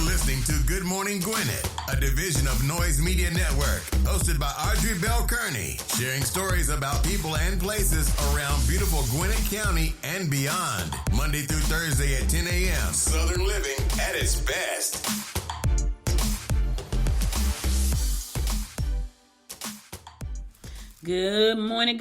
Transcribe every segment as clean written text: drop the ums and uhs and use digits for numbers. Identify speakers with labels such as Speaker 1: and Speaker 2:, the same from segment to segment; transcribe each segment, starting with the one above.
Speaker 1: listening to Good Morning Gwinnett, a division of Noise Media Network, hosted by Audrey Bell Kearney, sharing stories about people and places around beautiful Gwinnett County and beyond. Monday through Thursday at 10 a.m. Southern living at its best.
Speaker 2: Good morning,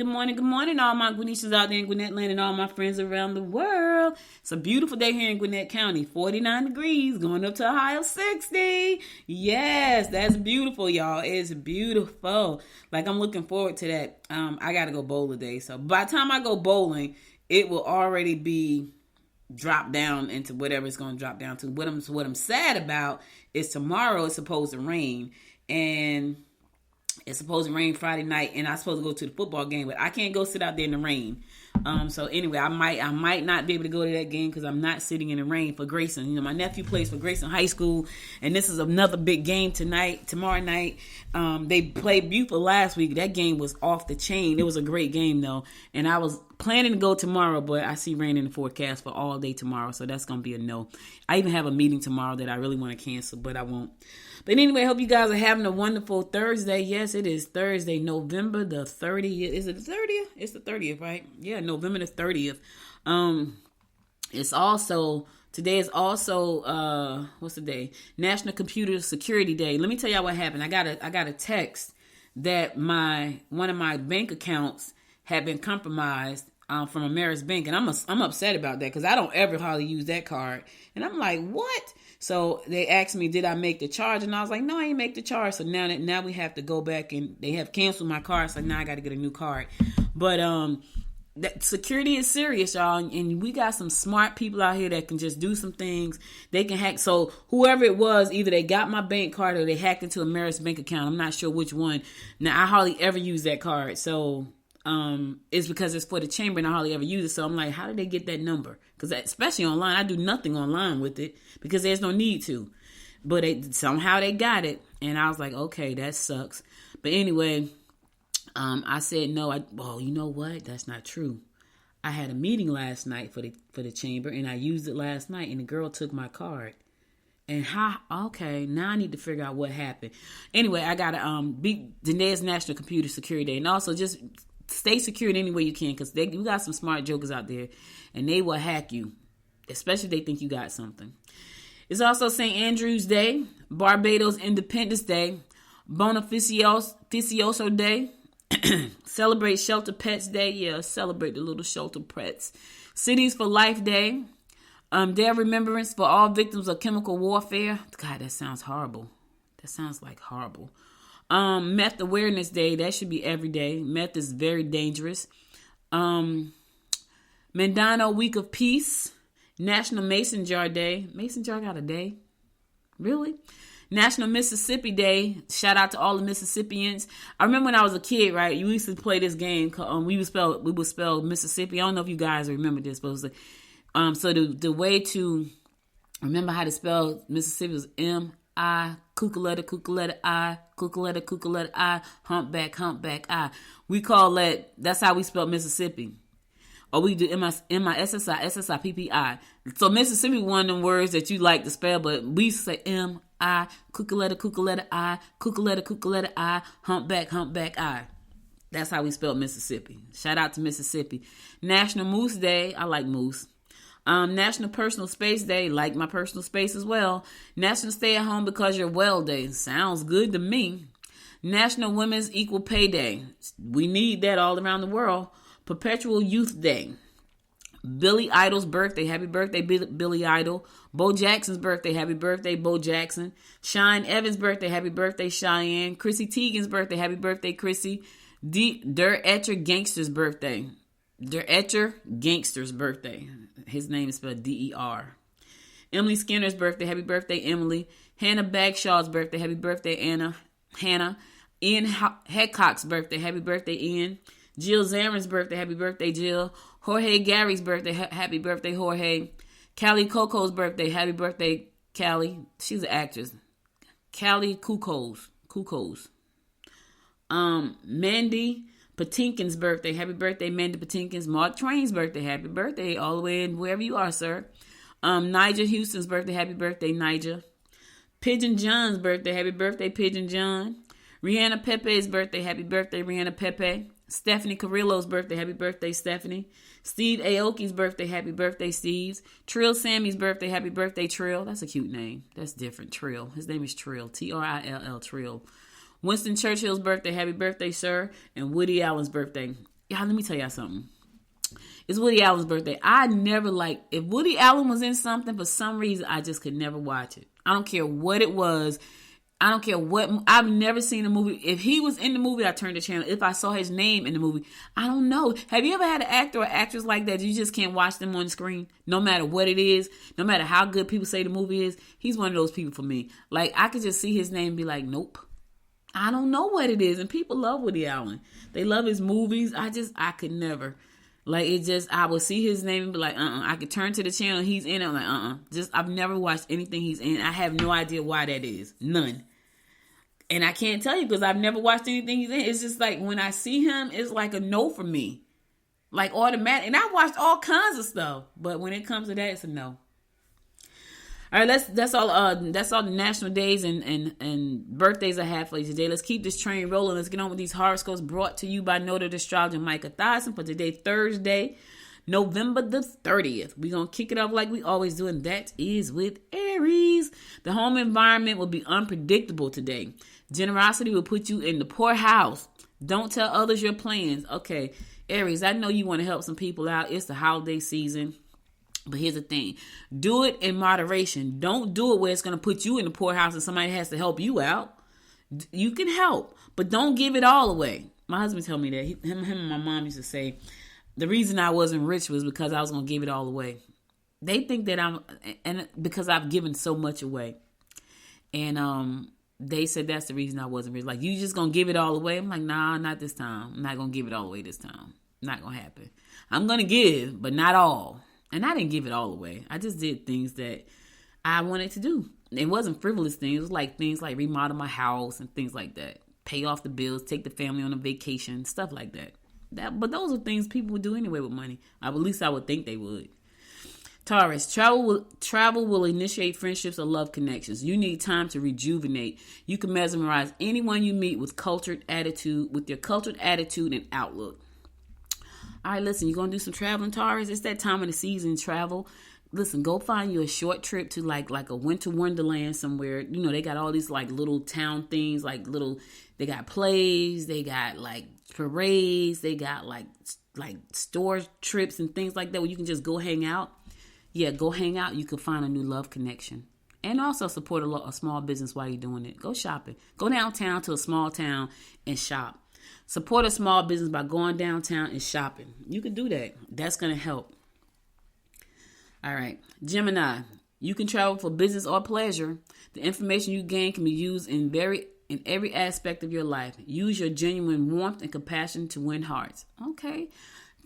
Speaker 2: all my Gwinnetians out there in Gwinnett land and all my friends around the world. It's a beautiful day here in Gwinnett County, 49 degrees, going up to a high of 60. Yes, that's beautiful, y'all. It's beautiful. Like, I'm looking forward to that. I got to go bowl today. So by the time I go bowling, it will already be dropped down into whatever it's going to drop down to. What I'm sad about is tomorrow it's supposed to rain, and it's supposed to rain Friday night, and I'm supposed to go to the football game, but I can't go sit out there in the rain. So anyway, I might not be able to go to that game because I'm not sitting in the rain for Grayson. You know, my nephew plays for Grayson High School, and this is another big game tomorrow night. They played Buford last week. That game was off the chain. It was a great game, though, and I was planning to go tomorrow, but I see rain in the forecast for all day tomorrow, so that's going to be a no. I even have a meeting tomorrow that I really want to cancel, but I won't. But anyway, I hope you guys are having a wonderful Thursday. Yes, it is Thursday, November the 30th. Is it the 30th? It's the 30th, right? Yeah, November the 30th. Today is also, what's the day? National Computer Security Day. Let me tell y'all what happened. I got a text that one of my bank accounts had been compromised from Ameris Bank, and I'm upset about that because I don't ever hardly use that card. And I'm like, what? So they asked me, did I make the charge? And I was like, no, I ain't make the charge. So now we have to go back, and they have canceled my card. So now I got to get a new card. But that security is serious, y'all. And we got some smart people out here that can just do some things. They can hack. So whoever it was, either they got my bank card or they hacked into Ameris Bank account. I'm not sure which one. Now, I hardly ever use that card. So it's because it's for the chamber and I hardly ever use it. So I'm like, how did they get that number? Because especially online, I do nothing online with it because there's no need to. But somehow they got it, and I was like, okay, that sucks. But anyway, I said no. You know what? That's not true. I had a meeting last night for the chamber, and I used it last night, and the girl took my card. And okay, now I need to figure out what happened. Anyway, I gotta today's National Computer Security Day, and also just stay secured any way you can, because you got some smart jokers out there, and they will hack you, especially if they think you got something. It's also St. Andrew's Day, Barbados Independence Day, Bonificioso Day, celebrate Shelter Pets Day. Yeah, celebrate the little shelter pets. Cities for Life Day, Day of Remembrance for all victims of chemical warfare. God, that sounds horrible. That sounds like horrible. Meth Awareness Day, that should be every day. Meth is very dangerous. Mendano Week of Peace. National Mason Jar Day. Mason Jar got a day? Really? National Mississippi Day. Shout out to all the Mississippians. I remember when I was a kid, right? You used to play this game. We would spell Mississippi. I don't know if you guys remember this, but it was like, so the way to remember how to spell Mississippi was M-I, Kukaletta, I, Kukaletta, I, humpback, I. We call that's how we spell Mississippi. Or we do M-I-S-S-I, S-S-I-P-P-I. So Mississippi is one of them words that you like to spell, but we used to say M-I, Kukaletta, I, Kukaletta, I, humpback, I. That's how we spell Mississippi. Shout out to Mississippi. National Moose Day. I like moose. National Personal Space Day. Like my personal space as well. National Stay at Home Because You're Well Day. Sounds good to me. National Women's Equal Pay Day. We need that all around the world. Perpetual Youth Day. Billy Idol's birthday. Happy birthday, Billy Idol. Bo Jackson's birthday. Happy birthday, Bo Jackson. Cheyenne Evans' birthday. Happy birthday, Cheyenne. Chrissy Teigen's birthday. Happy birthday, Chrissy. Der Etcher Gangster's birthday. Der Etcher Gangster's birthday. His name is spelled D-E-R. Emily Skinner's birthday. Happy birthday, Emily. Hannah Bagshaw's birthday. Happy birthday, Hannah. Ian Headcock's birthday. Happy birthday, Ian. Jill Zarin's birthday. Happy birthday, Jill. Jorge Gary's birthday. Happy birthday, Jorge. Callie Coco's birthday. Happy birthday, Callie. She's an actress. Callie Cuckoos. Mandy Patinkin's birthday. Happy birthday, Mandy Patinkins. Mark Twain's birthday. Happy birthday all the way in wherever you are, sir. Nigel Houston's birthday. Happy birthday, Nigel. Pigeon John's birthday. Happy birthday, Pigeon John. Rihanna Pepe's birthday. Happy birthday, Rihanna Pepe. Stephanie Carrillo's birthday. Happy birthday, Stephanie. Steve Aoki's birthday. Happy birthday, Steve's. Trill Sammy's birthday. Happy birthday, Trill. That's a cute name. That's different. Trill. His name is Trill. Trill. Trill. Winston Churchill's birthday. Happy birthday, sir. And Woody Allen's birthday. Y'all, let me tell y'all something. It's Woody Allen's birthday. I never if Woody Allen was in something, for some reason, I just could never watch it. I don't care what it was. I don't care what. I've never seen a movie. If he was in the movie, I turned the channel. If I saw his name in the movie, I don't know. Have you ever had an actor or actress like that? You just can't watch them on the screen, no matter what it is, no matter how good people say the movie is. He's one of those people for me. Like, I could just see his name and be like, nope. I don't know what it is. And people love Woody Allen. They love his movies. I could never. Like, I would see his name and be like, I could turn to the channel he's in. I'm like, I've never watched anything he's in. I have no idea why that is. None. And I can't tell you because I've never watched anything he's in. It's just like when I see him, it's like a no for me. Like automatic. And I've watched all kinds of stuff. But when it comes to that, it's a no. All right, that's all the national days and birthdays I have for you today. Let's keep this train rolling. Let's get on with these horoscopes brought to you by noted astrologer Micah Thyssen for today, Thursday, November the 30th. We're going to kick it off like we always do, and that is with Aries. The home environment will be unpredictable today. Generosity will put you in the poorhouse. Don't tell others your plans. Okay, Aries, I know you want to help some people out. It's the holiday season. But here's the thing. Do it in moderation. Don't do it where it's going to put you in the poorhouse and somebody has to help you out. You can help, but don't give it all away. My husband told me that. Him and my mom used to say, the reason I wasn't rich was because I was going to give it all away. They think that because I've given so much away. And they said that's the reason I wasn't rich. Like, you just going to give it all away? I'm like, nah, not this time. I'm not going to give it all away this time. Not going to happen. I'm going to give, but not all. And I didn't give it all away. I just did things that I wanted to do. It wasn't frivolous things. It was like things like remodel my house and things like that. Pay off the bills, take the family on a vacation, stuff like that. But those are things people would do anyway with money. At least I would think they would. Taurus, travel will initiate friendships or love connections. You need time to rejuvenate. You can mesmerize anyone you meet with your cultured attitude and outlook. All right, listen, you're going to do some traveling, Taurus? It's that time of the season, travel. Listen, go find you a short trip to like a winter wonderland somewhere. You know, they got all these like little town things, they got plays, they got like parades, they got like store trips and things like that where you can just go hang out. Yeah, go hang out. You can find a new love connection. And also support a small business while you're doing it. Go shopping. Go downtown to a small town and shop. Support a small business by going downtown and shopping. You can do that. That's going to help. All right. Gemini, you can travel for business or pleasure. The information you gain can be used in every aspect of your life. Use your genuine warmth and compassion to win hearts. Okay.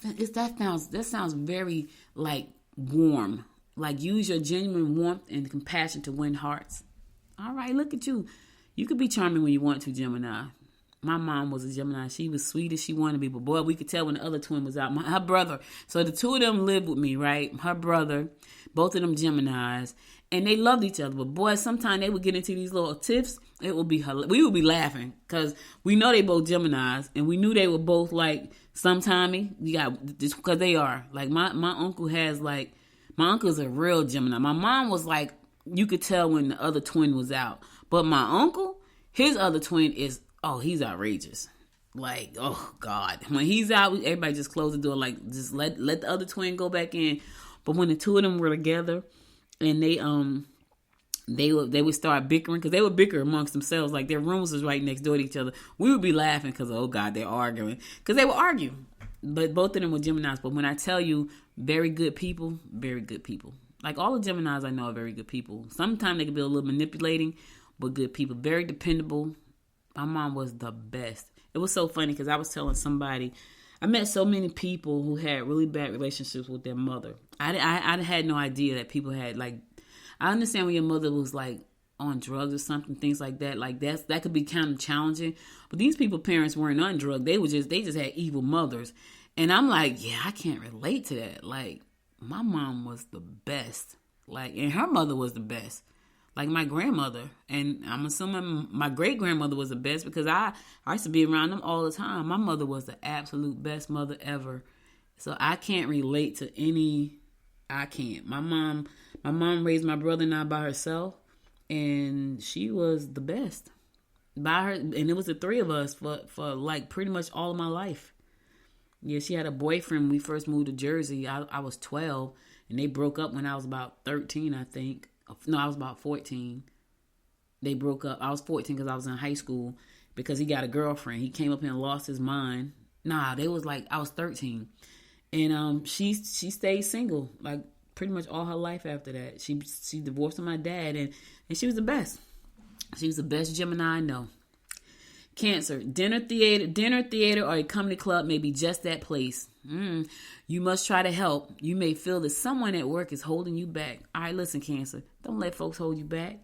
Speaker 2: That sounds very like warm. Like, use your genuine warmth and compassion to win hearts. All right. Look at you. You could be charming when you want to, Gemini. My mom was a Gemini. She was sweet as she wanted to be. But boy, we could tell when the other twin was out. Her brother. So the two of them lived with me, right? Her brother. Both of them Geminis. And they loved each other. But boy, sometimes they would get into these little tiffs. It would be we would be laughing. Because we know they both Geminis. And we knew they were both like sometimey. Because they are. Like my uncle has like. My uncle's a real Gemini. My mom was like. You could tell when the other twin was out. But my uncle. His other twin is. Oh, he's outrageous. Like, oh, God. When he's out, everybody just close the door. Like, just let the other twin go back in. But when the two of them were together and they would start bickering because they would bicker amongst themselves. Like, their rooms was right next door to each other. We would be laughing because, oh, God, they're arguing. Because they would argue. But both of them were Geminis. But when I tell you very good people, very good people. Like, all the Geminis I know are very good people. Sometimes they can be a little manipulating, but good people. Very dependable. My mom was the best. It was so funny because I was telling somebody, I met so many people who had really bad relationships with their mother. I had no idea that people had, like, I understand when your mother was, like, on drugs or something, things like that. Like, that could be kind of challenging. But these people's parents weren't on drugs. They just had evil mothers. And I'm like, yeah, I can't relate to that. Like, my mom was the best. Like, and her mother was the best. like my grandmother. And I'm assuming my great-grandmother was the best because I used to be around them all the time. My mother was the absolute best mother ever. So I can't relate to any, I can't. My mom raised my brother and I by herself, and she was the best. By her, and it was the three of us for like pretty much all of my life. Yeah, she had a boyfriend when we first moved to Jersey. I was 12, and they broke up when I was about 13, I think. No, I was about 14. They broke up. I was 14 because I was in high school because he got a girlfriend. He came up here and lost his mind. Nah, they was like, I was 13. And she stayed single like pretty much all her life after that. She divorced from my dad, and she was the best. She was the best Gemini I know. Cancer, dinner, theater, or a comedy club may be just that place. You must try to help. You may feel that someone at work is holding you back. All right, listen, Cancer. Don't let folks hold you back.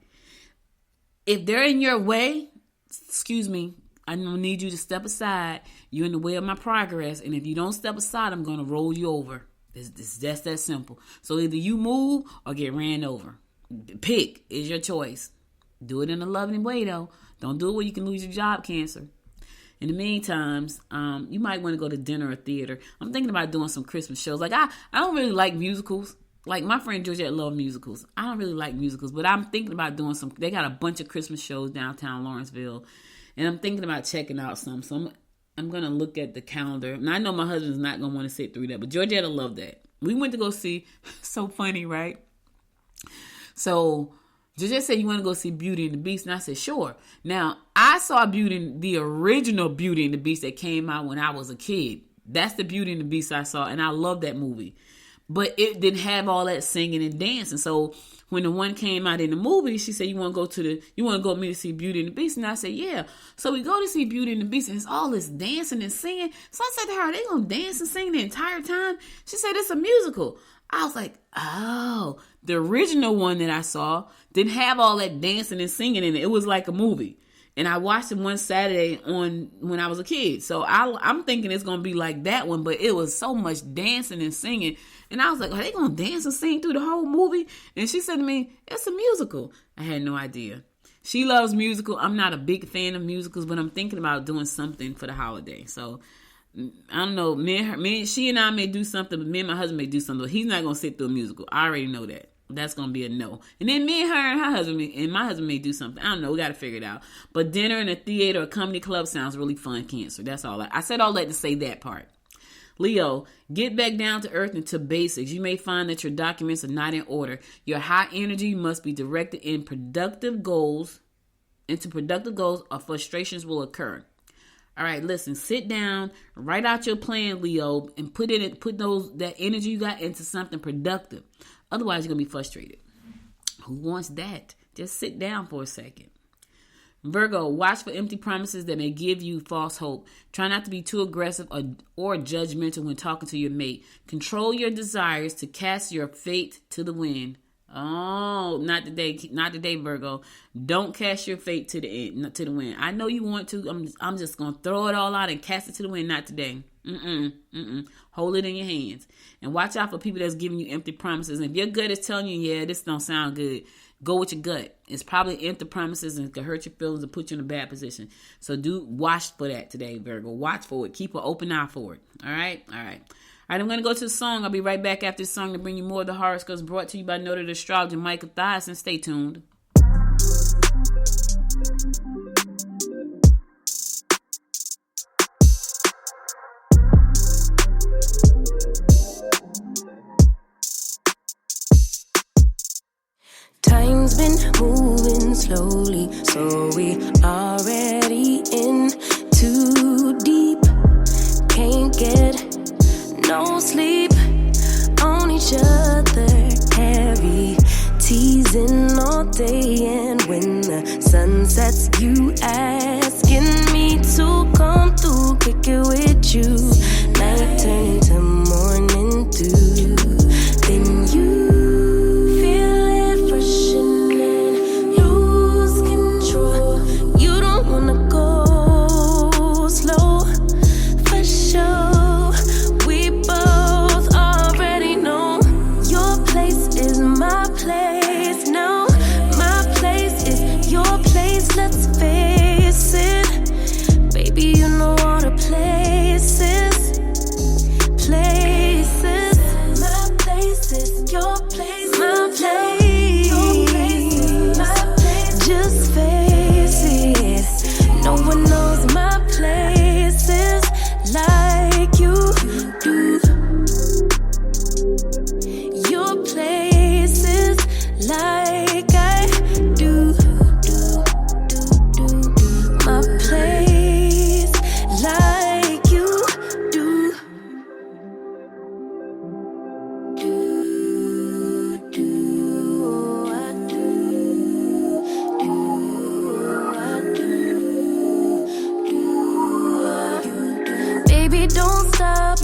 Speaker 2: If they're in your way, excuse me, I need you to step aside. You're in the way of my progress. And if you don't step aside, I'm going to roll you over. It's just that simple. So either you move or get ran over. Pick is your choice. Do it in a loving way, though. Don't do it where you can lose your job, Cancer. In the meantime, you might want to go to dinner or theater. I'm thinking about doing some Christmas shows. Like, I don't really like musicals. Like, my friend Georgette loves musicals. I don't really like musicals, but I'm thinking about doing some. They got a bunch of Christmas shows downtown Lawrenceville, and I'm thinking about checking out some. So I'm going to look at the calendar. And I know my husband's not going to want to sit through that, but Georgette will love that. We went to go see, so funny, right? So Georgette said, you want to go see Beauty and the Beast? And I said, sure. Now, I saw the original Beauty and the Beast that came out when I was a kid. That's the Beauty and the Beast I saw, and I love that movie. But it didn't have all that singing and dancing. So when the one came out in the movie, she said, you want to go with me to see Beauty and the Beast? And I said, yeah. So we go to see Beauty and the Beast, and it's all this dancing and singing. So I said to her, are they going to dance and sing the entire time? She said, it's a musical. I was like, oh, the original one that I saw didn't have all that dancing and singing in it. It was like a movie. And I watched it one Saturday when I was a kid. So I'm thinking it's going to be like that one, but it was so much dancing and singing. And I was like, are they going to dance and sing through the whole movie? And she said to me, it's a musical. I had no idea. She loves musical. I'm not a big fan of musicals, but I'm thinking about doing something for the holiday. So I don't know. She and I may do something, but me and my husband may do something. But he's not going to sit through a musical. I already know that. That's going to be a no. And then me and my husband may do something. I don't know. We got to figure it out. But dinner in a theater or comedy club sounds really fun, Cancer. That's all. I said all that to say that part. Leo, get back down to earth and to basics. You may find that your documents are not in order. Your high energy must be directed into productive goals, or frustrations will occur. All right, listen, sit down, write out your plan, Leo, and put that energy you got into something productive. Otherwise, you're going to be frustrated. Who wants that? Just sit down for a second. Virgo, watch for empty promises that may give you false hope. Try not to be too aggressive or judgmental when talking to your mate. Control your desires to cast your fate to the wind. Oh, not today, Virgo. Don't cast your fate to the wind. I know you want to. I'm just gonna throw it all out and cast it to the wind. Not today. Hold it in your hands and watch out for people that's giving you empty promises. And if your gut is telling you, yeah, this don't sound good, go with your gut. It's probably empty promises and it could hurt your feelings and put you in a bad position. So watch for that today, Virgo. Watch for it. Keep an open eye for it. All right. All right, I'm going to go to the song. I'll be right back after this song to bring you more of the horoscopes brought to you by noted astrologer Michael Thiason. Stay tuned.
Speaker 3: Time's been moving slowly, so we already in too deep. Can't get no sleep on each other, heavy teasing all day. And when the sun sets, you asking me to come through, kick it with you. Night turn to morning dew, then you my place don't stop.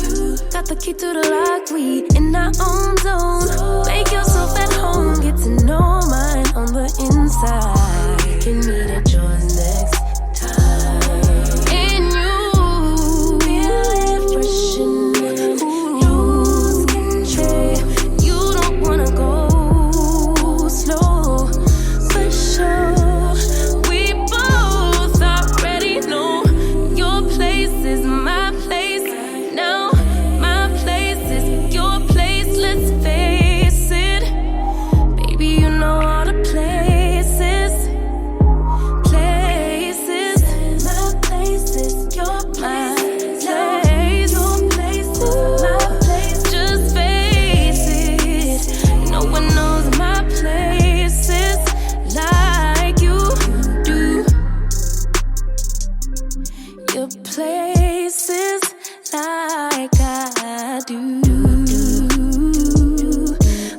Speaker 3: Got the key to the lock, we in our own zone. Make yourself at home, get to know mine on the inside. We can meet at yours next time. And you feel it fresh in it. Lose control. You don't wanna go slow, for sure. We both already know your place is my place. Now my place is your place. Let's face it, baby. You know all the places. My place is your place. Your place is my place. Just face it. No one knows my places like you do. Your places like I do.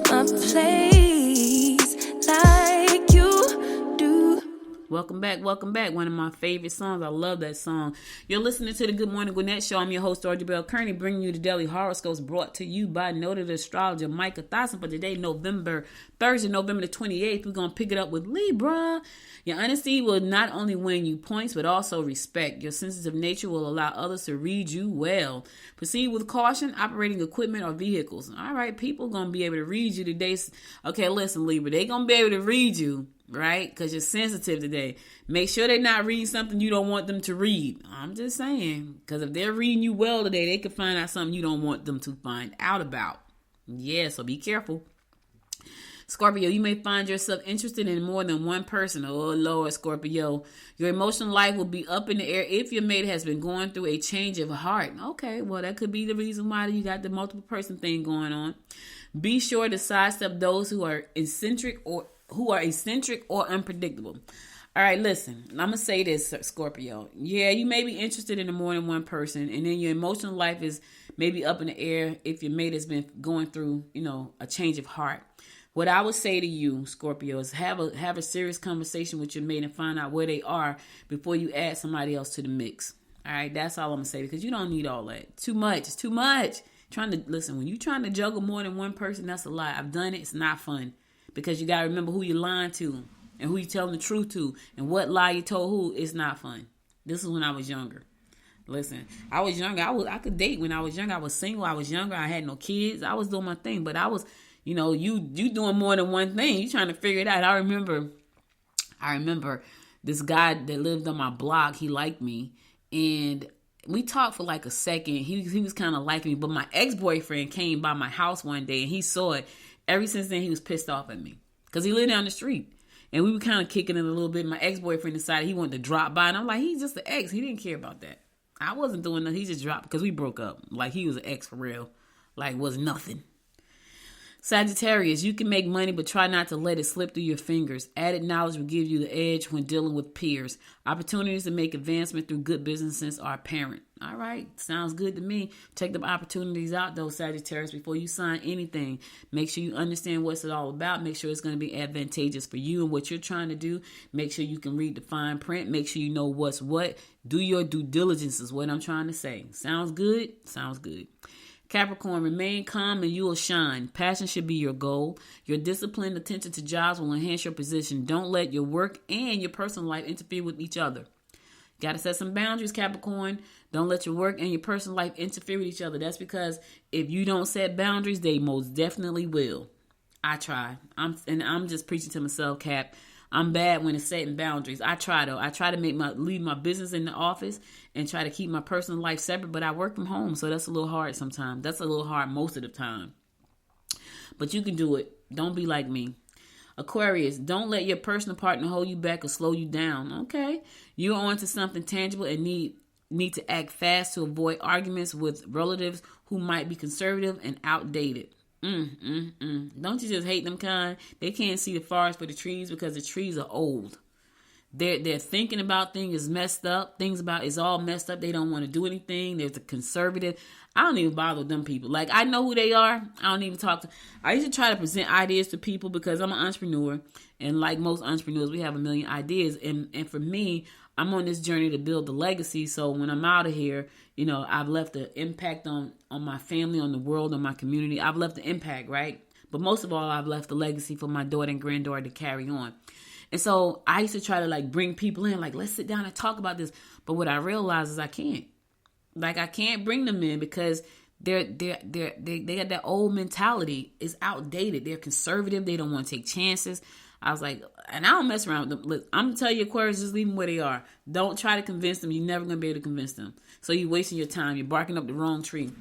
Speaker 3: My place like you do.
Speaker 2: Welcome back, welcome back. One of my favorite songs. I love that song. You're listening to the Good Morning Gwinnett Show. I'm your host, Audrey Bell Kearney, bringing you the daily horoscopes brought to you by noted astrologer Micah Thosson. For today, Thursday, November the 28th, we're going to pick it up with Libra. Your honesty will not only win you points, but also respect. Your sensitive nature will allow others to read you well. Proceed with caution, operating equipment or vehicles. All right, people going to be able to read you today. Okay, listen, Libra, they going to be able to read you, right? Because you're sensitive today. Make sure they're not reading something you don't want them to read. I'm just saying, because if they're reading you well today, they could find out something you don't want them to find out about. Yeah, so be careful. Scorpio, you may find yourself interested in more than one person. Oh, Lord, Scorpio. Your emotional life will be up in the air if your mate has been going through a change of heart. Okay, well, that could be the reason why you got the multiple person thing going on. Be sure to sidestep those who are eccentric or unpredictable. All right, listen, I'm going to say this, Scorpio. Yeah, you may be interested in more than one person, and then your emotional life is maybe up in the air if your mate has been going through, a change of heart. What I would say to you, Scorpio, is have a serious conversation with your mate and find out where they are before you add somebody else to the mix. All right, that's all I'm going to say, because you don't need all that. Too much. It's too much. When you're trying to juggle more than one person, that's a lie. I've done it. It's not fun, because you got to remember who you're lying to and who you're telling the truth to and what lie you told who. It's not fun. This is when I was younger. Listen, I was younger. I could date when I was younger. I was single. I was younger. I had no kids. I was doing my thing, but I was... you doing more than one thing. You trying to figure it out. I remember this guy that lived on my block. He liked me, and we talked for like a second. He was kind of liking me, but my ex-boyfriend came by my house one day, and he saw it. Ever since then, he was pissed off at me because he lived down the street, and we were kind of kicking it a little bit. My ex-boyfriend decided he wanted to drop by, and I'm like, he's just an ex. He didn't care about that. I wasn't doing nothing. He just dropped because we broke up. Like, he was an ex for real. Like, was nothing. Sagittarius, you can make money, but try not to let it slip through your fingers. Added knowledge will give you the edge when dealing with peers. Opportunities to make advancement through good business sense are apparent. All right, sounds good to me. Check the opportunities out, though, Sagittarius, before you sign anything. Make sure you understand what's it all about. Make sure it's going to be advantageous for you and what you're trying to do. Make sure you can read the fine print. Make sure you know what's what. Do your due diligence is what I'm trying to say. Sounds good? Sounds good. Capricorn, remain calm and you will shine. Passion should be your goal. Your disciplined attention to jobs will enhance your position. Don't let your work and your personal life interfere with each other. Got to set some boundaries, Capricorn. Don't let your work and your personal life interfere with each other. That's because if you don't set boundaries, they most definitely will. I try. I'm just preaching to myself, Cap. I'm bad when it's setting boundaries. I try, though. I try to leave my business in the office and try to keep my personal life separate, but I work from home, so that's a little hard sometimes. That's a little hard most of the time. But you can do it. Don't be like me. Aquarius, don't let your personal partner hold you back or slow you down. Okay? You're on to something tangible and need to act fast to avoid arguments with relatives who might be conservative and outdated. Don't you just hate them kind? They can't see the forest for the trees because the trees are old. They're thinking about things is messed up. Things about it's all messed up. They don't want to do anything. There's a conservative. I don't even bother with them people. Like, I know who they are. I don't even talk to. I used to try to present ideas to people because I'm an entrepreneur, and like most entrepreneurs, we have a million ideas. And for me, I'm on this journey to build the legacy. So when I'm out of here, I've left an impact on my family, on the world, on my community. I've left an impact, right? But most of all, I've left a legacy for my daughter and granddaughter to carry on. And so I used to try to bring people in, let's sit down and talk about this. But what I realized is I can't. I can't bring them in because they got that old mentality. It's outdated. They're conservative. They don't want to take chances. I was like, and I don't mess around with them. Look, I'm going to tell you, Aquarius, just leave them where they are. Don't try to convince them. You're never going to be able to convince them. So you're wasting your time. You're barking up the wrong tree.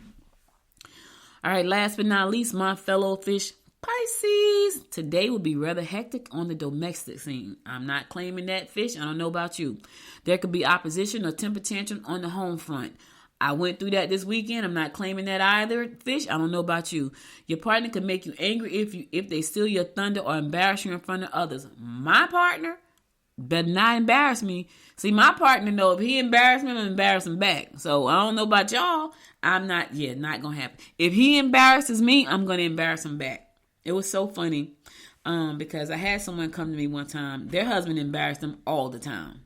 Speaker 2: All right, last but not least, my fellow fish Pisces. Today will be rather hectic on the domestic scene. I'm not claiming that, fish. I don't know about you. There could be opposition or temper tantrum on the home front. I went through that this weekend. I'm not claiming that either, fish. I don't know about you. Your partner can make you angry if they steal your thunder or embarrass you in front of others. My partner better not embarrass me. See, my partner know if he embarrass me, I'm gonna embarrass him back. So I don't know about y'all. I'm not gonna happen. If he embarrasses me, I'm gonna embarrass him back. It was so funny because I had someone come to me one time. Their husband embarrassed them all the time.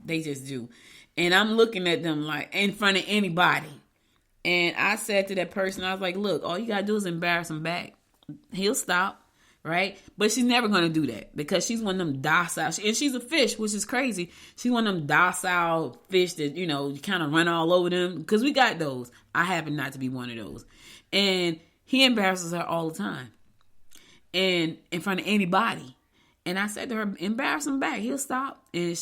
Speaker 2: They just do. And I'm looking at them in front of anybody. And I said to that person, I was like, look, all you got to do is embarrass him back. He'll stop, right? But she's never going to do that because she's one of them docile. And she's a fish, which is crazy. She's one of them docile fish that, you kind of run all over them. Because we got those. I happen not to be one of those. And he embarrasses her all the time. And in front of anybody. And I said to her, embarrass him back. He'll stop. And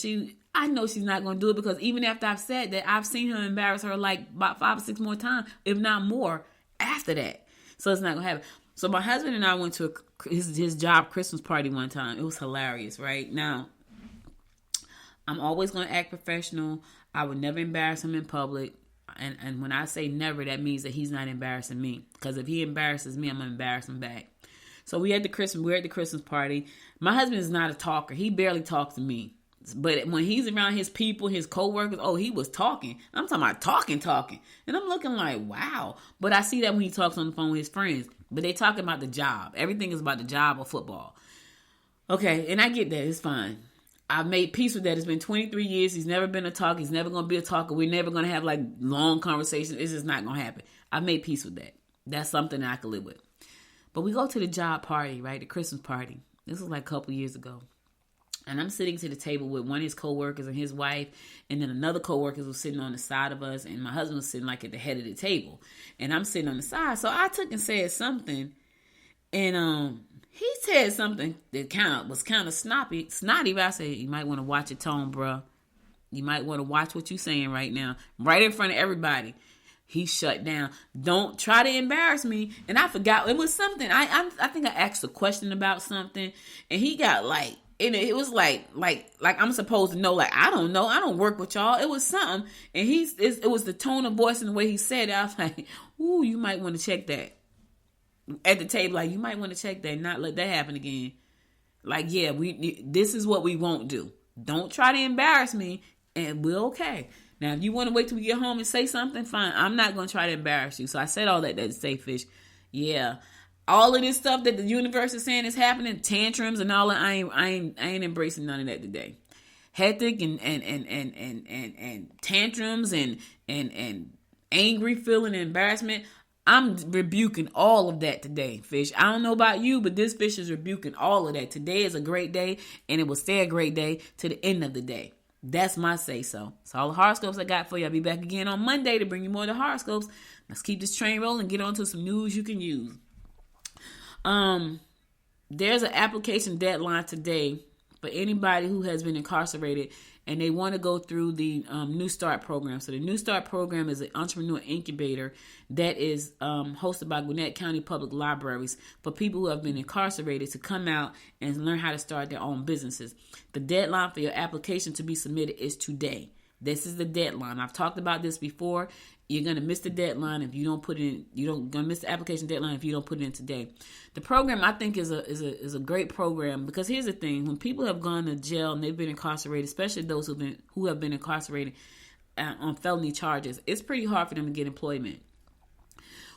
Speaker 2: I know she's not going to do it because even after I've said that, I've seen him embarrass her about 5 or 6 more times, if not more, after that. So it's not going to happen. So my husband and I went to his job Christmas party one time. It was hilarious, right? Now, I'm always going to act professional. I would never embarrass him in public. And when I say never, that means that he's not embarrassing me. Because if he embarrasses me, I'm going to embarrass him back. So we're at the Christmas party. My husband is not a talker. He barely talks to me. But when he's around his people, his co-workers, he was talking. I'm talking about talking. And I'm looking like, wow. But I see that when he talks on the phone with his friends. But they talking about the job. Everything is about the job or football. Okay, and I get that. It's fine. I've made peace with that. It's been 23 years. He's never been a talker. He's never going to be a talker. We're never going to have long conversations. It's just not going to happen. I've made peace with that. That's something that I could live with. But we go to the job party, right? The Christmas party. This was a couple years ago. And I'm sitting to the table with one of his coworkers and his wife. And then another coworker was sitting on the side of us. And my husband was sitting at the head of the table. And I'm sitting on the side. So I took and said something. And he said something that was kind of snotty. But I said, you might want to watch your tone, bro. You might want to watch what you're saying right now. Right in front of everybody. He shut down. Don't try to embarrass me. And I forgot. It was something. I think I asked a question about something. And he got and it was like I'm supposed to know. I don't know. I don't work with y'all. It was something. And it was the tone of voice and the way he said it. I was like, ooh, you might want to check that. At the table, you might want to check that and not let that happen again. This is what we won't do. Don't try to embarrass me and we're okay. Now, if you want to wait till we get home and say something, fine. I'm not going to try to embarrass you. So I said all that to say, fish. Yeah. All of this stuff that the universe is saying is happening, tantrums and all that, I ain't embracing none of that today. Hectic and tantrums and angry feeling and embarrassment. I'm rebuking all of that today, fish. I don't know about you, but this fish is rebuking all of that. Today is a great day, and it will stay a great day to the end of the day. That's my say-so. That's all the horoscopes I got for you. I'll be back again on Monday to bring you more of the horoscopes. Let's keep this train rolling and get on to some news you can use. There's an application deadline today for anybody who has been incarcerated and they want to go through the New Start program. So the New Start program is an entrepreneur incubator that is hosted by Gwinnett County Public Libraries for people who have been incarcerated to come out and learn how to start their own businesses. The deadline for your application to be submitted is today. This is the deadline. I've talked about this before. You're going to miss the deadline if you don't put it in. You're going to miss the application deadline if you don't put it in today. The program, I think, is a great program, because here's the thing. When people have gone to jail and they've been incarcerated, especially those who have been incarcerated on felony charges, it's pretty hard for them to get employment.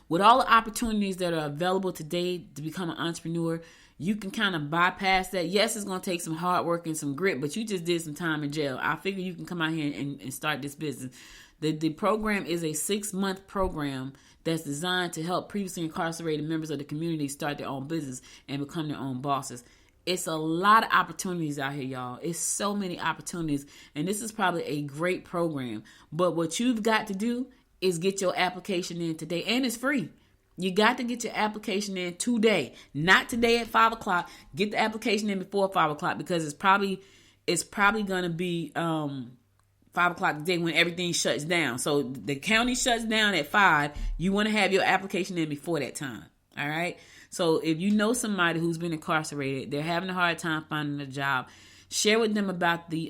Speaker 2: With all the opportunities that are available today to become an entrepreneur, you can kind of bypass that. Yes, it's going to take some hard work and some grit, but you just did some time in jail. I figure you can come out here and start this business. The program is a 6-month program that's designed to help previously incarcerated members of the community start their own business and become their own bosses. It's a lot of opportunities out here, y'all. It's so many opportunities, and this is probably a great program. But what you've got to do is get your application in today, and it's free. You got to get your application in today, not today at 5 o'clock. Get the application in before 5 o'clock, because it's probably going to be 5 o'clock today when everything shuts down. So the county shuts down at 5. You want to have your application in before that time. All right. So if you know somebody who's been incarcerated, they're having a hard time finding a job, share with them about the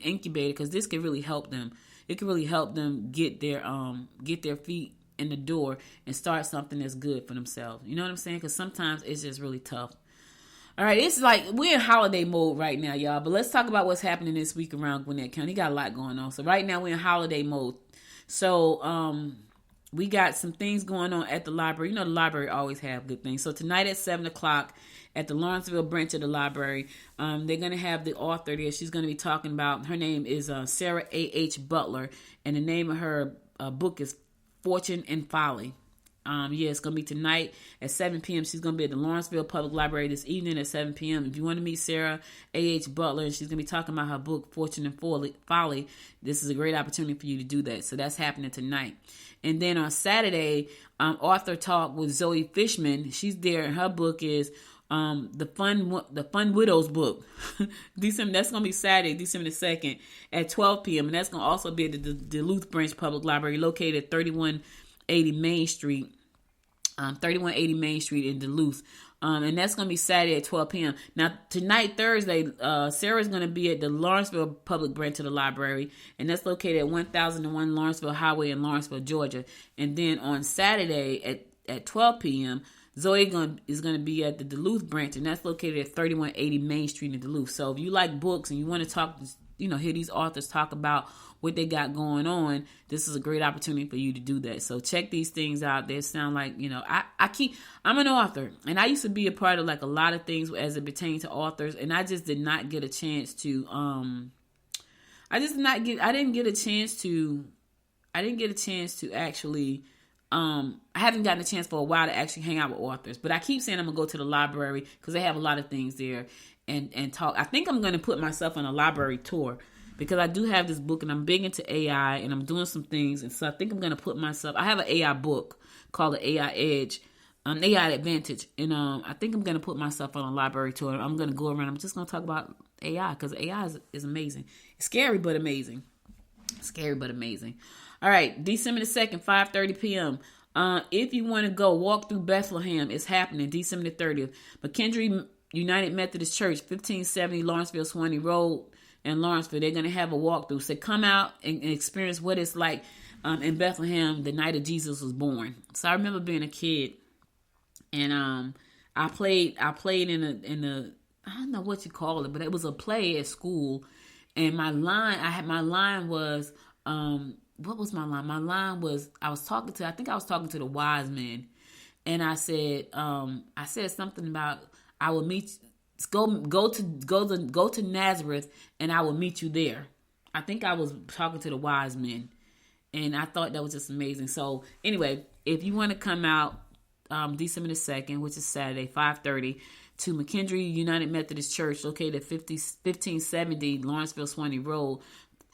Speaker 2: incubator, because this can really help them. It can really help them get their feet in the door and start something that's good for themselves. You know what I'm saying? Because sometimes it's just really tough. All right, it's like we're in holiday mode right now, y'all. But let's talk about what's happening this week around Gwinnett County. Got a lot going on. So right now we're in holiday mode. So we got some things going on at the library. You know, the library always have good things. So tonight at 7 o'clock at the Lawrenceville branch of the library, they're going to have the author there. She's going to be talking about, her name is Sarah A.H. Butler, and the name of her book is Fortune and Folly. It's going to be tonight at 7 p.m. She's going to be at the Lawrenceville Public Library this evening at 7 p.m. If you want to meet Sarah A.H. Butler, she's going to be talking about her book, Fortune and Folly. This is a great opportunity for you to do that. So that's happening tonight. And then on Saturday, author talk with Zoe Fishman. She's there, and her book is the Fun Widows book. That's going to be Saturday, December the 2nd at 12 p.m. And that's going to also be at the Duluth Branch Public Library, located at 3180 Main Street, 3180 Main Street in Duluth. And that's going to be Saturday at 12 p.m. Now, tonight, Thursday, Sarah's going to be at the Lawrenceville Public Branch of the library, and that's located at 1001 Lawrenceville Highway in Lawrenceville, Georgia. And then on Saturday at 12 p.m., Zoe is going to be at the Duluth branch, and that's located at 3180 Main Street in Duluth. So if you like books and you want to talk, hear these authors talk about what they got going on, this is a great opportunity for you to do that. So check these things out. They sound like, I'm an author, and I used to be a part of like a lot of things as it pertains to authors, and I just did not get a chance to, I didn't get a chance to actually, I haven't gotten a chance for a while to actually hang out with authors, but I keep saying I'm going to go to the library because they have a lot of things there and talk. I think I'm going to put myself on a library tour because I do have this book and I'm big into AI and I'm doing some things. And so I think I'm going to put myself, I have an AI book called the AI Edge, AI Advantage. And I think I'm going to put myself on a library tour. I'm going to go around. I'm just going to talk about AI because AI is amazing. It's scary, but amazing. Scary, but amazing. All right, December the 2nd, 5:30 p.m. If you want to go walk through Bethlehem, it's happening December the 30th. McKendree United Methodist Church, 1570 Lawrenceville Swanee Road in Lawrenceville. They're going to have a walkthrough. So come out and experience what it's like in Bethlehem the night of Jesus was born. So I remember being a kid, and I played in a I don't know what you call it, but it was a play at school, and my line was. What was my line? My line was I was talking to the wise men, and I said something about I will meet go to Nazareth and I will meet you there. I think I was talking to the wise men, and I thought that was just amazing. So anyway, if you want to come out December the 2nd, which is Saturday, 5:30, to McKendree United Methodist Church, located at 1570 Lawrenceville Swanee Road,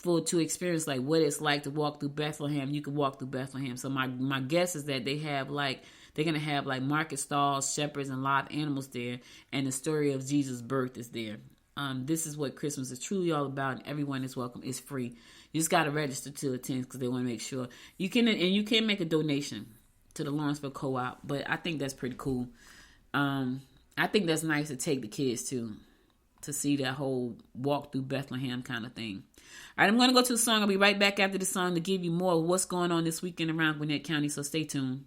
Speaker 2: to experience like what it's like to walk through Bethlehem. You can walk through Bethlehem. So my guess is that they're gonna have like market stalls, shepherds, and live animals there, and the story of Jesus' birth is there. This is what Christmas is truly all about, and everyone is welcome. It's free. You just gotta register to attend because they want to make sure you can make a donation to the Lawrenceville Co-op. But I think that's pretty cool. I think that's nice to take the kids to. to see that whole walk through Bethlehem kind of thing. All right, I'm going to go to the song. I'll be right back after the song to give you more of what's going on this weekend around Gwinnett County, so stay tuned.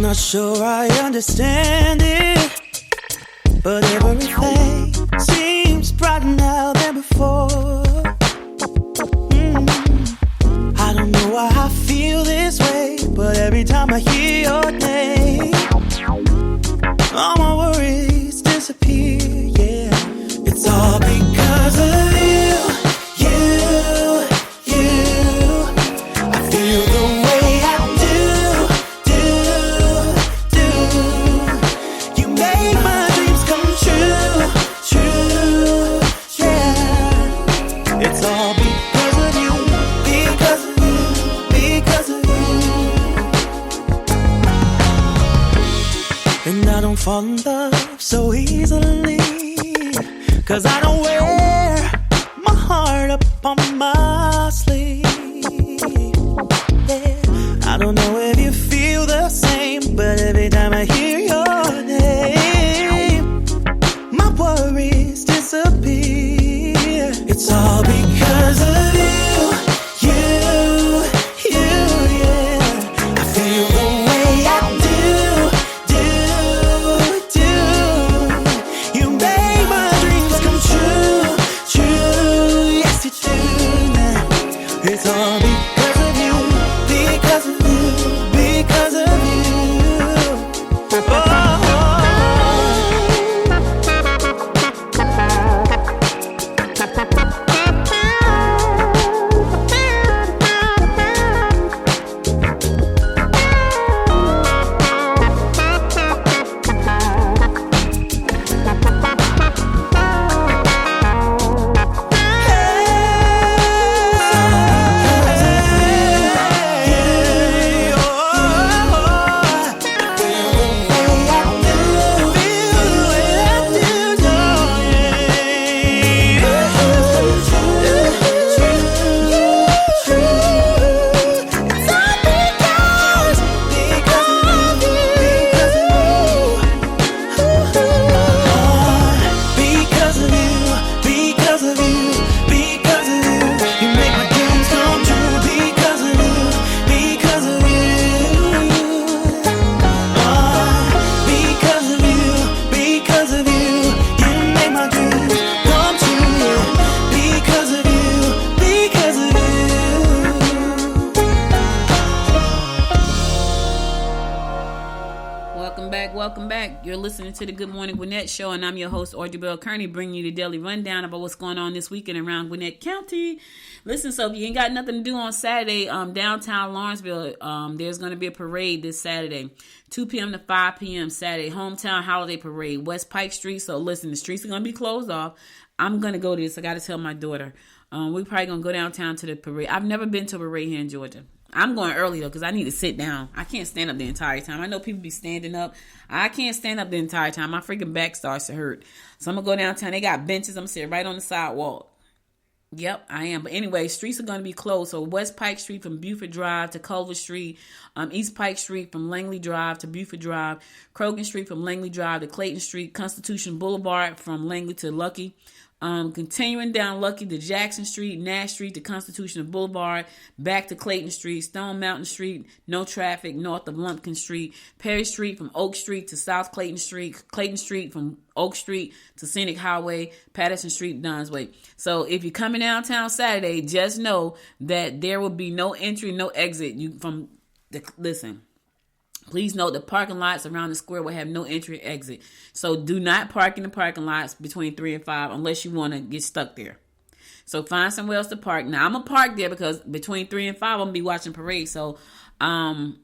Speaker 4: Not sure I understand it, but everything seems brighter now than before. I don't know why I feel this way, but every time I hear your name, all my worries disappear, yeah. It's all because of you. I feel the way I do. You make my dreams come true, yeah. It's all because of you, because of you, because of you. And I don't fall in love so easily, 'cause I don't wear my heart up on my sleeve, yeah. I don't know if you feel the same, but every time I hear your name, my worries disappear. It's all because of you, yeah. I feel the way I do. You make my dreams come true, yes you do. It's all because of you, because of you, because of you.
Speaker 2: Welcome back. You're listening to the Good Morning Gwinnett Show, and I'm your host, Audrey Bell Kearney, bringing you the daily rundown about what's going on this weekend around Gwinnett County. Listen, so if you ain't got nothing to do on Saturday, downtown Lawrenceville, there's going to be a parade this Saturday, 2 p.m. to 5 p.m. Saturday, hometown holiday parade, West Pike Street. So listen, the streets are going to be closed off. I'm going to go to this. I got to tell my daughter. We're probably going to go downtown to the parade. I've never been to a parade here in Georgia. I'm going early, though, because I need to sit down. I can't stand up the entire time. I know people be standing up. I can't stand up the entire time. My freaking back starts to hurt. So I'm going to go downtown. They got benches. I'm sitting right on the sidewalk. Yep, I am. But anyway, streets are going to be closed. So West Pike Street from Buford Drive to Culver Street. East Pike Street from Langley Drive to Buford Drive. Krogan Street from Langley Drive to Clayton Street. Constitution Boulevard from Langley to Lucky. Continuing down Lucky to Jackson Street, Nash Street to Constitution Boulevard, back to Clayton Street, Stone Mountain Street, no traffic north of Lumpkin Street, Perry Street from Oak Street to South Clayton Street, Clayton Street from Oak Street to Scenic Highway, Patterson Street, Dunn's Way. So if you're coming downtown Saturday, just know that there will be no entry, no exit. Listen. Please note the parking lots around the square will have no entry or exit. So do not park in the parking lots between 3 and 5 unless you want to get stuck there. So find somewhere else to park. Now, I'm going to park there because between 3 and 5, I'm going to be watching parade. So no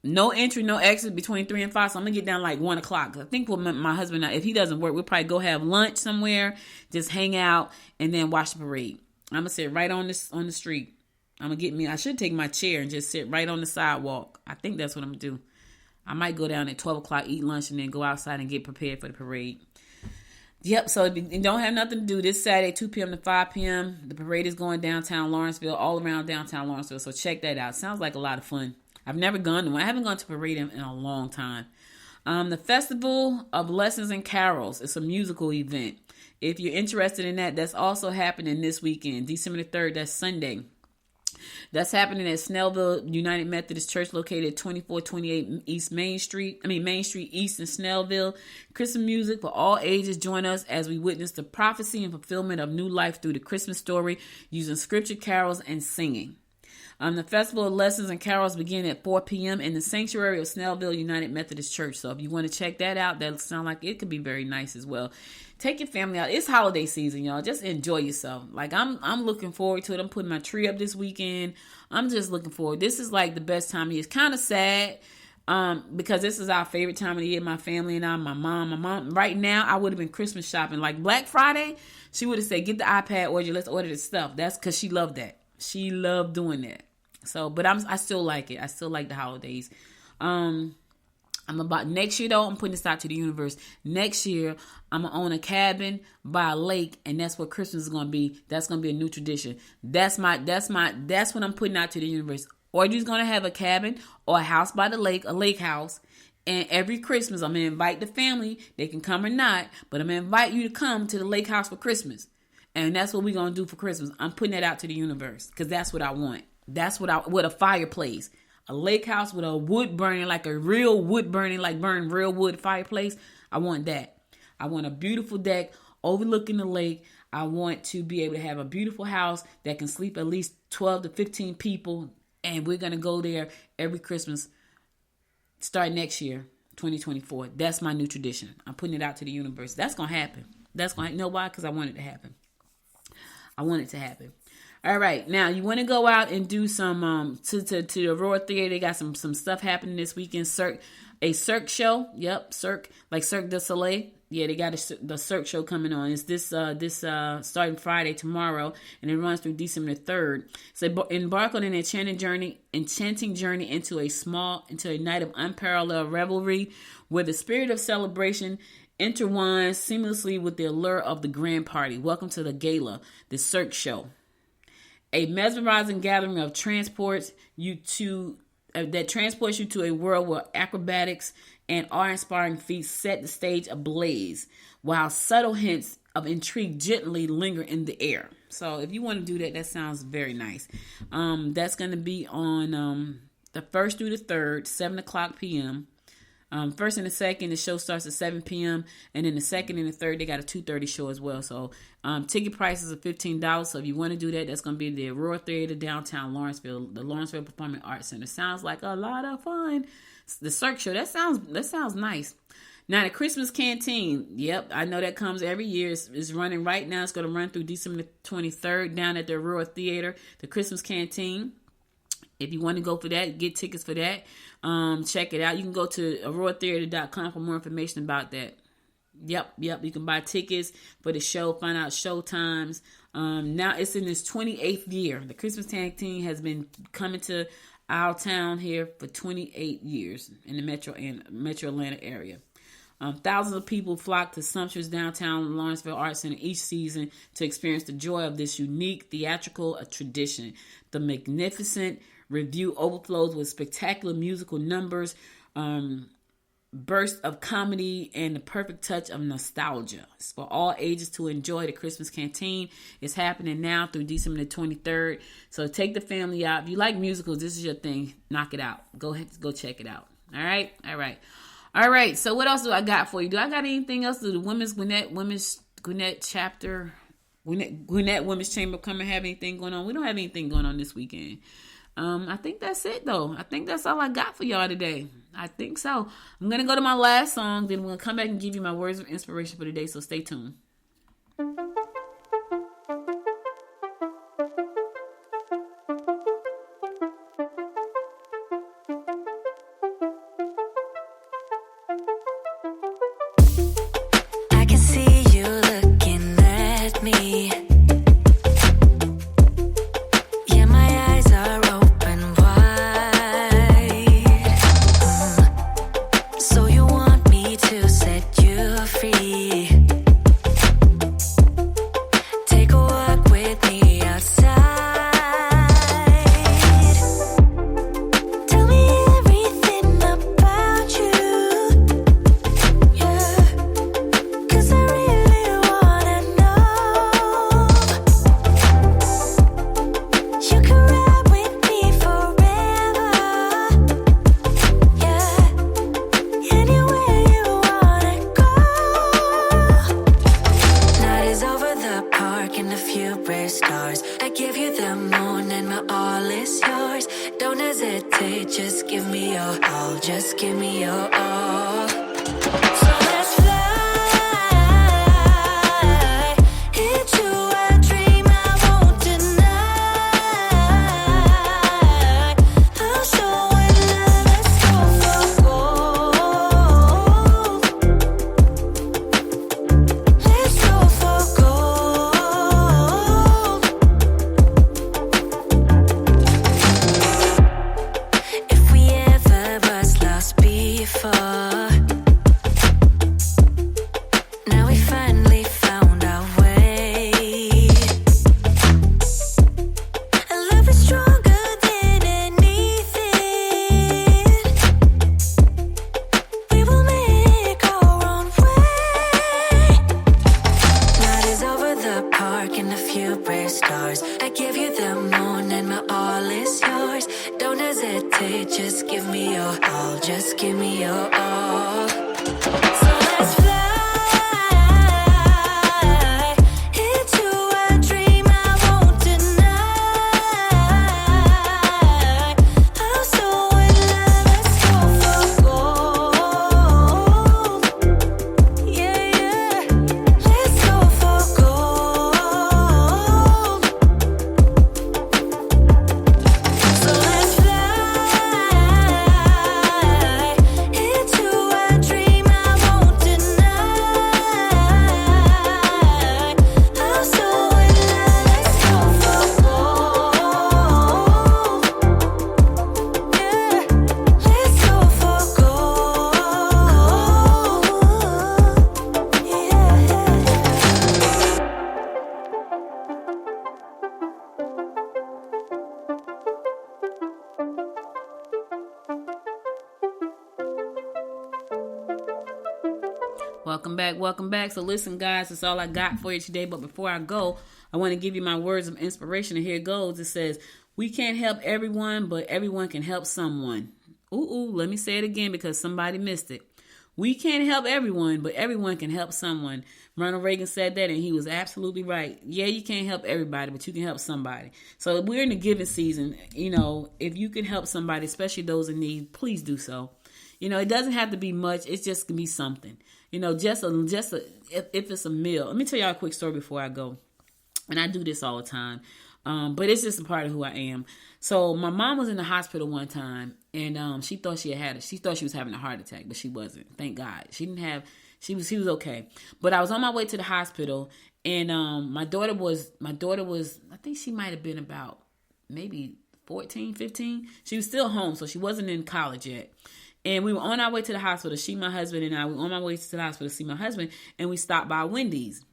Speaker 2: entry, no exit between 3 and 5. So I'm going to get down like 1 o'clock. I think with my husband, if he doesn't work, we'll probably go have lunch somewhere, just hang out, and then watch the parade. I'm going to sit right on the street. I should take my chair and just sit right on the sidewalk. I think that's what I'm going to do. I might go down at 12 o'clock, eat lunch, and then go outside and get prepared for the parade. Yep, so if you don't have nothing to do, this Saturday, 2 p.m. to 5 p.m., the parade is going downtown Lawrenceville, all around downtown Lawrenceville, so check that out. Sounds like a lot of fun. I've never gone to one. I haven't gone to a parade in a long time. The Festival of Lessons and Carols is a musical event. If you're interested in that, that's also happening this weekend, December the 3rd, that's Sunday. That's happening at Snellville United Methodist Church, located at 2428 East Main Street East in Snellville. Christmas music for all ages. Join us as we witness the prophecy and fulfillment of new life through the Christmas story, using scripture, carols, and singing. The Festival of Lessons and Carols begin at 4 p.m. in the sanctuary of Snellville United Methodist Church. So if you want to check that out, that sounds like it could be very nice as well. Take your family out. It's holiday season, y'all. Just enjoy yourself. Like I'm looking forward to it. I'm putting my tree up this weekend. I'm just looking forward. This is like the best time of year. It's kind of sad because this is our favorite time of the year. My family and I, my mom. Right now, I would have been Christmas shopping. Like Black Friday, she would have said, "Get the iPad order. Let's order this stuff." That's because she loved that. She loved doing that. So, but I still like it. I still like the holidays. I'm about next year though. I'm putting this out to the universe. Next year, I'm gonna own a cabin by a lake, and that's what Christmas is gonna be. That's gonna be a new tradition. That's what I'm putting out to the universe. Or you're gonna have a cabin or a house by the lake, a lake house. And every Christmas, I'm gonna invite the family. They can come or not, but I'm gonna invite you to come to the lake house for Christmas. And that's what we're gonna do for Christmas. I'm putting that out to the universe because that's what I want. That's what with a fireplace. A lake house with a wood burning, like a real wood burning, like burn real wood fireplace. I want that. I want a beautiful deck overlooking the lake. I want to be able to have a beautiful house that can sleep at least 12 to 15 people. And we're going to go there every Christmas, start next year, 2024. That's my new tradition. I'm putting it out to the universe. That's going to happen. You know why? Because I want it to happen. I want it to happen. All right, now you want to go out and do some to the Aurora Theater. They got some stuff happening this weekend. A Cirque show. Yep, Cirque, like Cirque du Soleil. Yeah, they got the Cirque show coming on. It's this starting Friday tomorrow, and it runs through December 3rd. So embark on an enchanting journey into a night of unparalleled revelry, where the spirit of celebration intertwines seamlessly with the allure of the grand party. Welcome to the gala, the Cirque show. A mesmerizing gathering of transports you to a world where acrobatics and awe-inspiring feats set the stage ablaze, while subtle hints of intrigue gently linger in the air. So if you want to do that, that sounds very nice. That's going to be on the 1st through the 3rd, 7 o'clock p.m. First and the second, the show starts at 7 p.m. And then the second and the third, they got a 2:30 show as well. So ticket prices are $15. So if you want to do that, that's going to be the Aurora Theater, downtown Lawrenceville, the Lawrenceville Performing Arts Center. Sounds like a lot of fun. The Cirque show, that sounds nice. Now the Christmas Canteen, yep, I know that comes every year. It's running right now. It's going to run through December 23rd down at the Aurora Theater, the Christmas Canteen. If you want to go for that, get tickets for that. Check it out. You can go to auroratheater.com for more information about that. Yep. You can buy tickets for the show, find out show times. Now it's in its 28th year. The Christmas Canteen has been coming to our town here for 28 years in the Metro Atlanta area. Thousands of people flock to sumptuous downtown Lawrenceville Arts Center each season to experience the joy of this unique theatrical tradition. The magnificent review overflows with spectacular musical numbers, bursts of comedy, and the perfect touch of nostalgia. It's for all ages to enjoy. The Christmas Canteen is happening now through December the 23rd. So take the family out. If you like musicals, this is your thing. Knock it out. Go ahead, go check it out. All right. So what else do I got for you? Do I got anything else? Do the Gwinnett Women's Chamber come and have anything going on? We don't have anything going on this weekend. I think that's it, though. I think that's all I got for y'all today. I think so. I'm going to go to my last song. Then we'll come back and give you my words of inspiration for the day. So stay tuned.
Speaker 3: I can see you looking at me. Yeah, my eyes stars. I give you the moon and my all is yours. Don't hesitate, just give me your all. Just give me your all. So let's fly into a dream I won't deny. I'll show it love, let's go for gold. Let's go for gold. If we ever was lost before, now we finally found our way. Our love is stronger than anything. We will make our own way. Night is over the park and a few brave stars. I give you the moon and my all is yours. Don't hesitate, just give me your all. Just give me your all. So let's fly into a dream I won't deny. I'll show it love, let's go for gold. Yeah, yeah, let's go for gold. So let's fly into a dream I won't deny. I'll show it love, let's go for gold. Yeah, let's go for gold.
Speaker 2: Welcome back. So listen, guys, that's all I got for you today. But before I go, I want to give you my words of inspiration. And here it goes. It says, we can't help everyone, but everyone can help someone. Ooh, let me say it again because somebody missed it. We can't help everyone, but everyone can help someone. Ronald Reagan said that, and he was absolutely right. Yeah, you can't help everybody, but you can help somebody. So we're in the giving season. You know, if you can help somebody, especially those in need, please do so. You know, it doesn't have to be much. It's just going to be something. You know, if it's a meal. Let me tell y'all a quick story before I go. And I do this all the time. But it's just a part of who I am. So my mom was in the hospital one time, and she thought she was having a heart attack, but she wasn't. Thank God. She was okay. But I was on my way to the hospital, and my daughter was, I think she might have been about maybe 14, 15. She was still home, so she wasn't in college yet. And we were on our way to the hospital. She, my husband, and I were on my way to the hospital to see my husband, and we stopped by Wendy's.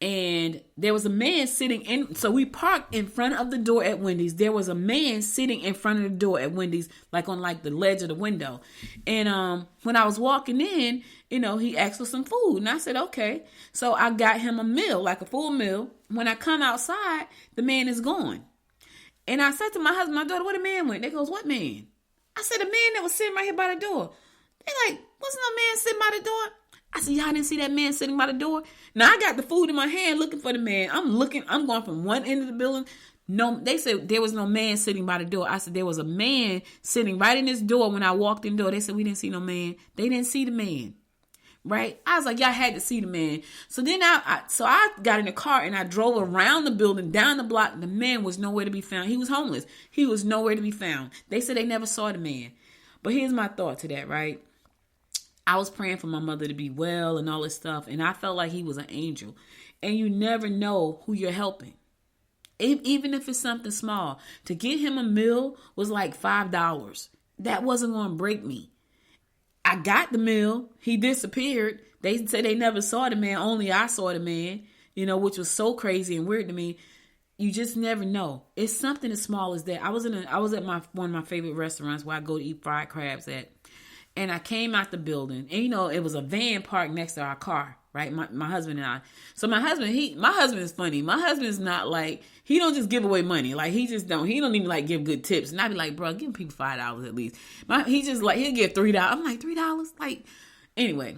Speaker 2: And there was a man sitting in, so we parked in front of the door at Wendy's. There was a man sitting in front of the door at Wendy's, like on like the ledge of the window. And when I was walking in, you know, he asked for some food. And I said, okay. So I got him a meal, like a full meal. When I come outside, the man is gone. And I said to my husband, my daughter, where the man went? They goes, what man? I said, the man that was sitting right here by the door. They like, wasn't no man sitting by the door? I said, y'all didn't see that man sitting by the door? Now I got the food in my hand looking for the man. I'm going from one end of the building. No, they said there was no man sitting by the door. I said, there was a man sitting right in this door when I walked in the door. They said, we didn't see no man. They didn't see the man. Right? I was like, y'all had to see the man. So then I got in the car and I drove around the building, down the block. The man was nowhere to be found. He was homeless. He was nowhere to be found. They said they never saw the man. But here's my thought to that, right? I was praying for my mother to be well and all this stuff. And I felt like he was an angel. And you never know who you're helping. Even if it's something small. To get him a meal was like $5. That wasn't going to break me. I got the meal. He disappeared. They said they never saw the man. Only I saw the man, you know, which was so crazy and weird to me. You just never know. It's something as small as that. I was at one of my favorite restaurants where I go to eat fried crabs at. And I came out the building, and you know, it was a van parked next to our car, right? My husband and I. So my husband is funny. My husband is not like, he don't just give away money. Like he don't even like give good tips. And I'd be like, bro, give people $5 at least. He just like, he'll give $3. I'm like, $3? Like, anyway,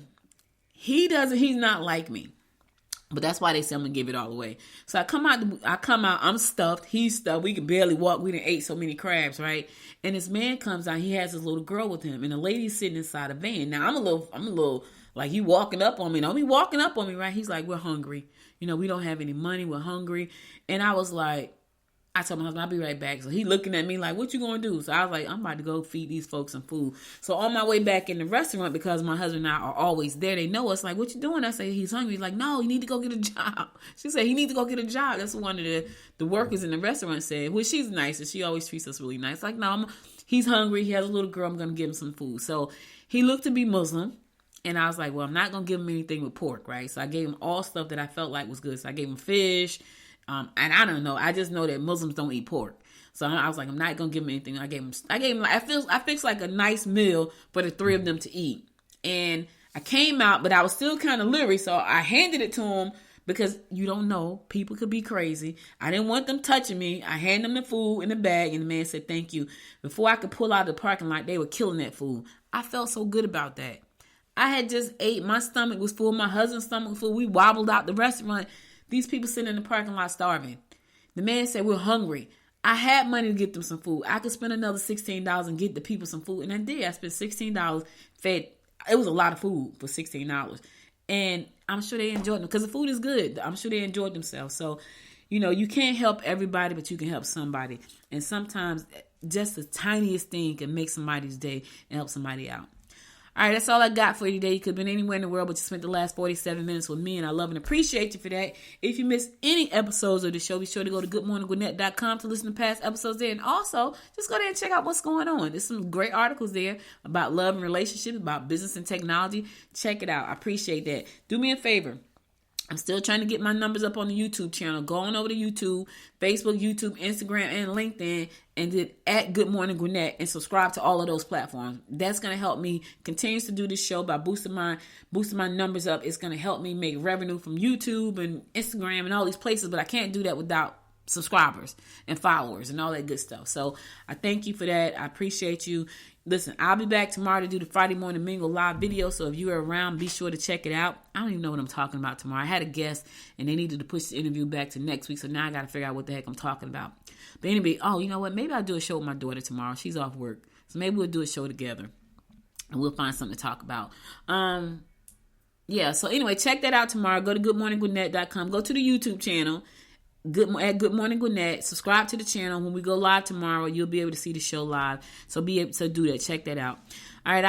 Speaker 2: he's not like me. But that's why they say I'm going to give it all away. So I come out, I'm stuffed, he's stuffed, we can barely walk, we done ate so many crabs, right? And this man comes out, he has his little girl with him, and the lady's sitting inside a van. Now I'm a little, like, he walking up on me. Don't be walking up on me, right? He's like, we're hungry. We don't have any money, we're hungry. And I was like, I told my husband, I'll be right back. So he looking at me like, what you going to do? So I was like, I'm about to go feed these folks some food. So on my way back in the restaurant, because my husband and I are always there, they know us, like, what you doing? I say, he's hungry. He's like, no, you need to go get a job. She said, he need to go get a job. That's what one of the workers in the restaurant said. Well, she's nice, and she always treats us really nice. Like, no, he's hungry. He has a little girl. I'm going to give him some food. So he looked to be Muslim. And I was like, well, I'm not going to give him anything with pork, right? So I gave him all stuff that I felt like was good. So I gave him fish. And I don't know. I just know that Muslims don't eat pork. So I was like, I'm not going to give him anything. I gave him, I fixed like a nice meal for the three of them to eat. And I came out, but I was still kind of leery. So I handed it to him because you don't know. People could be crazy. I didn't want them touching me. I handed them the food in the bag, and the man said, thank you. Before I could pull out of the parking lot, they were killing that food. I felt so good about that. I had just ate. My stomach was full. My husband's stomach was full. We wobbled out the restaurant. These people sitting in the parking lot starving. The man said, we're hungry. I had money to get them some food. I could spend another $16 and get the people some food. And I did. I spent $16, fed. It was a lot of food for $16. And I'm sure they enjoyed them because the food is good. I'm sure they enjoyed themselves. So, you can't help everybody, but you can help somebody. And sometimes just the tiniest thing can make somebody's day and help somebody out. All right, that's all I got for you today. You could have been anywhere in the world, but you spent the last 47 minutes with me, and I love and appreciate you for that. If you missed any episodes of the show, be sure to go to goodmorninggwinnett.com to listen to past episodes there. And also, just go there and check out what's going on. There's some great articles there about love and relationships, about business and technology. Check it out. I appreciate that. Do me a favor. I'm still trying to get my numbers up on the YouTube channel. Go on over to YouTube, Facebook, YouTube, Instagram, and LinkedIn, and then at Good Morning Gwinnett, and subscribe to all of those platforms. That's going to help me continue to do this show by boosting my numbers up. It's going to help me make revenue from YouTube and Instagram and all these places, but I can't do that without subscribers and followers and all that good stuff. So I thank you for that. I appreciate you. Listen, I'll be back tomorrow to do the Friday Morning Mingle live video. So if you're around, be sure to check it out. I don't even know what I'm talking about tomorrow. I had a guest and they needed to push the interview back to next week. So now I got to figure out what the heck I'm talking about. But anyway, you know what? Maybe I'll do a show with my daughter tomorrow. She's off work. So maybe we'll do a show together and we'll find something to talk about. So anyway, check that out tomorrow. Go to goodmorninggwinnett.com. Go to the YouTube channel. At Good Morning Gwinnett. Subscribe to the channel. When we go live tomorrow, you'll be able to see the show live. So be able to do that. Check that out. All right,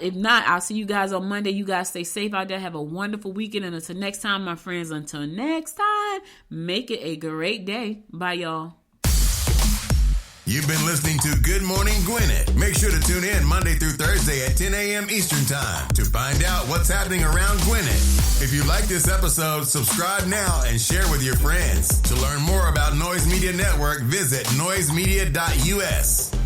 Speaker 2: if not, I'll see you guys on Monday. You guys stay safe out there. Have a wonderful weekend. And until next time, my friends, until next time, make it a great day. Bye, y'all.
Speaker 1: You've been listening to Good Morning Gwinnett. Make sure to tune in Monday through Thursday at 10 a.m. Eastern Time to find out what's happening around Gwinnett. If you like this episode, subscribe now and share with your friends. To learn more about Noise Media Network, visit noisemedia.us.